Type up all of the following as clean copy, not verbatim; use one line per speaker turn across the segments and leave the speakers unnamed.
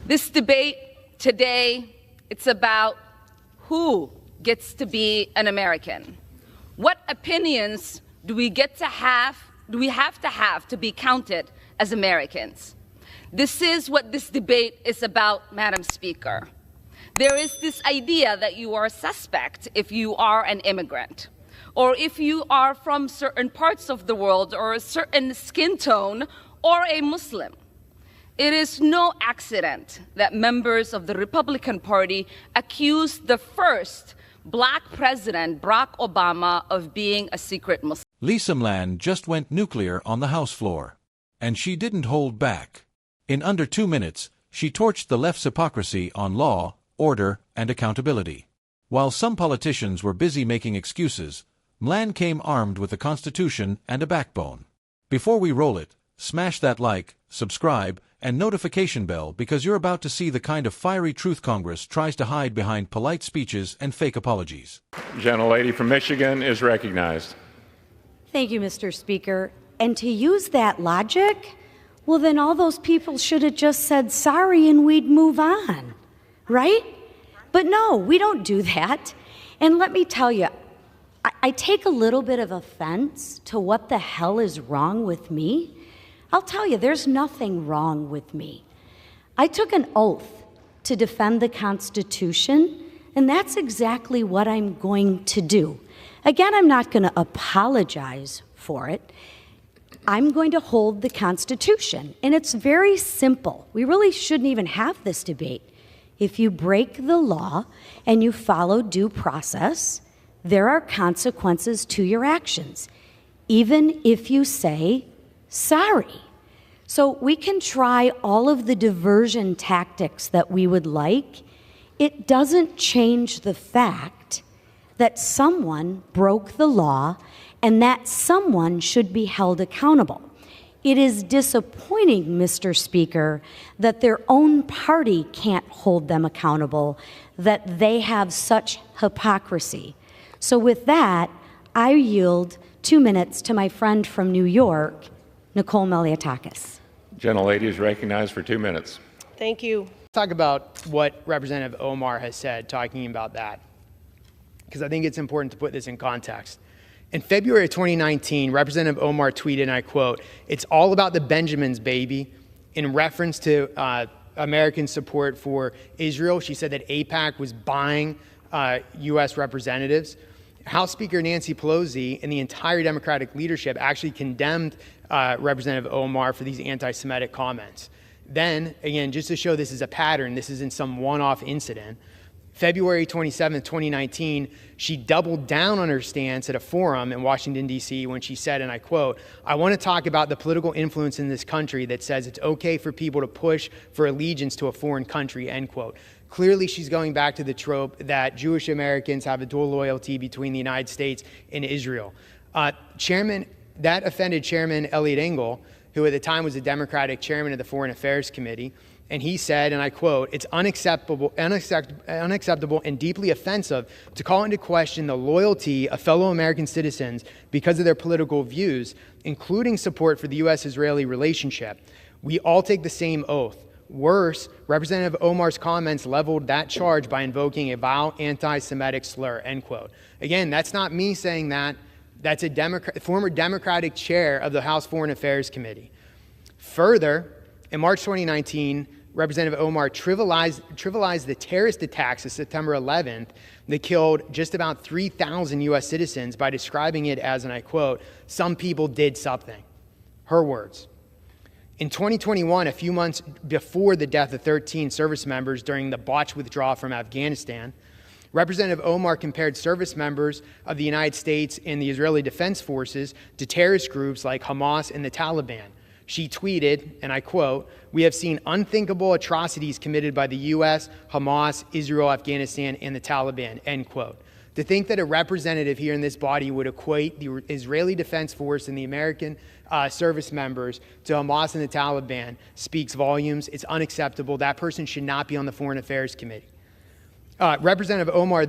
This debate today, it's about who gets to be an American. What opinions do we have to be counted as Americans? This is what this debate is about, Madam Speaker. There is this idea that you are a suspect if you are an immigrant, or if you are from certain parts of the world, or a certain skin tone, or a Muslim. It is no accident that members of the Republican Party accused the first Black president, Barack Obama, of being a secret Muslim.
Lisa McClain just went nuclear on the House floor. And she didn't hold back. In under 2 minutes, she torched the left's hypocrisy on law, order, and accountability. While some politicians were busy making excuses, McClain came armed with the Constitution and a backbone. Before we roll it, smash that like, subscribe, and notification bell, because you're about to see the kind of fiery truth Congress tries to hide behind polite speeches and fake apologies.
Gentlelady from Michigan is recognized.
Thank you, Mr. Speaker. And to use that logic, well, then all those people should have just said sorry and we'd move on, right? But no, we don't do that. And let me tell you, I take a little bit of offense to what the hell is wrong with me. I'll tell you, there's nothing wrong with me. I took an oath to defend the Constitution, and that's exactly what I'm going to do. Again, I'm not going to apologize for it. I'm going to hold the Constitution, and it's very simple. We really shouldn't even have this debate. If you break the law and you follow due process, there are consequences to your actions, even if you say sorry. So we can try all of the diversion tactics that we would like. It doesn't change the fact that someone broke the law and that someone should be held accountable. It is disappointing, Mr. Speaker, that their own party can't hold them accountable, that they have such hypocrisy. So with that, I yield 2 minutes to my friend from New York, Nicole Malliotakis.
Gentlelady is recognized for 2 minutes.
Thank you.
Talk about what Representative Omar has said, talking about that, because I think it's important to put this in context. In February of 2019, Representative Omar tweeted, and I quote, "It's all about the Benjamins, baby," in reference to American support for Israel. She said that AIPAC was buying U.S. representatives. House Speaker Nancy Pelosi and the entire Democratic leadership actually condemned Representative Omar for these anti-Semitic comments. Then, again, just to show this is a pattern, this isn't some one-off incident, February 27, 2019, she doubled down on her stance at a forum in Washington, D.C. when she said, and I quote, "I want to talk about the political influence in this country that says it's okay for people to push for allegiance to a foreign country," end quote. Clearly, she's going back to the trope that Jewish Americans have a dual loyalty between the United States and Israel. That offended Chairman Eliot Engel, who at the time was the Democratic chairman of the Foreign Affairs Committee. And he said, and I quote, "It's unacceptable and deeply offensive to call into question the loyalty of fellow American citizens because of their political views, including support for the U.S.-Israeli relationship. We all take the same oath. Worse, Representative Omar's comments leveled that charge by invoking a vile anti-Semitic slur," end quote. Again, that's not me saying that. That's a former Democratic chair of the House Foreign Affairs Committee. Further, in March 2019, Representative Omar trivialized the terrorist attacks of September 11th that killed just about 3,000 U.S. citizens by describing it as, and I quote, "some people did something." Her words. In 2021, a few months before the death of 13 service members during the botched withdrawal from Afghanistan, Representative Omar compared service members of the United States and the Israeli Defense Forces to terrorist groups like Hamas and the Taliban. She tweeted, and I quote, "We have seen unthinkable atrocities committed by the U.S., Hamas, Israel, Afghanistan, and the Taliban," end quote. To think that a representative here in this body would equate the Israeli Defense Force and the American service members to Hamas and the Taliban speaks volumes. It's unacceptable. That person should not be on the Foreign Affairs Committee. Representative Omar's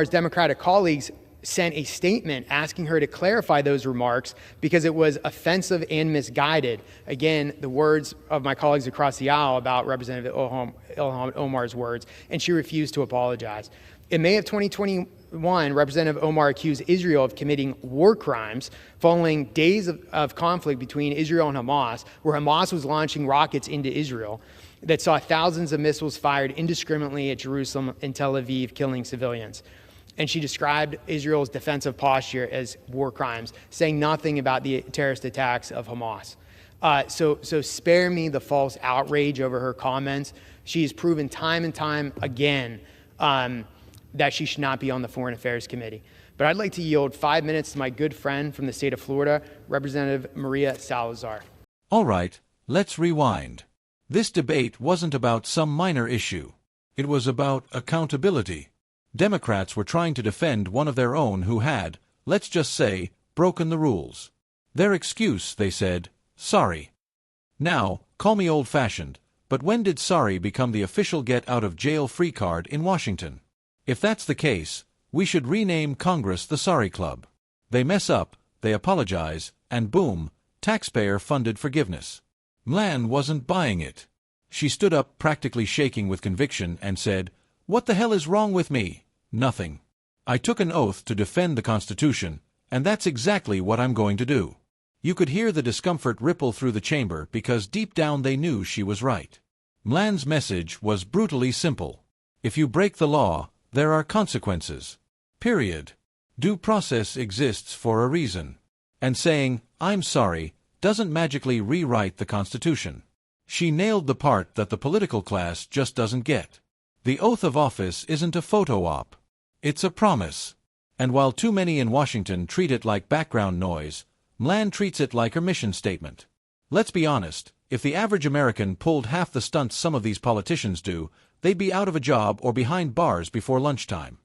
Democratic colleagues sent a statement asking her to clarify those remarks because it was offensive and misguided. Again, the words of my colleagues across the aisle about Representative Ilhan Omar's words, and she refused to apologize. In May of 2021, Representative Omar accused Israel of committing war crimes following days of conflict between Israel and Hamas, where Hamas was launching rockets into Israel that saw thousands of missiles fired indiscriminately at Jerusalem and Tel Aviv, killing civilians. And she described Israel's defensive posture as war crimes, saying nothing about the terrorist attacks of Hamas. So spare me the false outrage over her comments. She has proven time and time again that she should not be on the Foreign Affairs Committee. But I'd like to yield 5 minutes to my good friend from the state of Florida, Representative Maria Salazar.
All right, let's rewind. This debate wasn't about some minor issue. It was about accountability. Democrats were trying to defend one of their own who had, let's just say, broken the rules. Their excuse, they said, sorry. Now, call me old-fashioned, but when did sorry become the official get-out-of-jail-free card in Washington? If that's the case, we should rename Congress the Sorry Club. They mess up, they apologize, and boom, taxpayer-funded forgiveness. McClain wasn't buying it. She stood up practically shaking with conviction and said, "What the hell is wrong with me? Nothing. I took an oath to defend the Constitution, and that's exactly what I'm going to do." You could hear the discomfort ripple through the chamber because deep down they knew she was right. McClain's message was brutally simple. If you break the law, there are consequences. Period. Due process exists for a reason. And saying, "I'm sorry," doesn't magically rewrite the Constitution. She nailed the part that the political class just doesn't get. The oath of office isn't a photo op. It's a promise. And while too many in Washington treat it like background noise, McClain treats it like her mission statement. Let's be honest, if the average American pulled half the stunts some of these politicians do, they'd be out of a job or behind bars before lunchtime.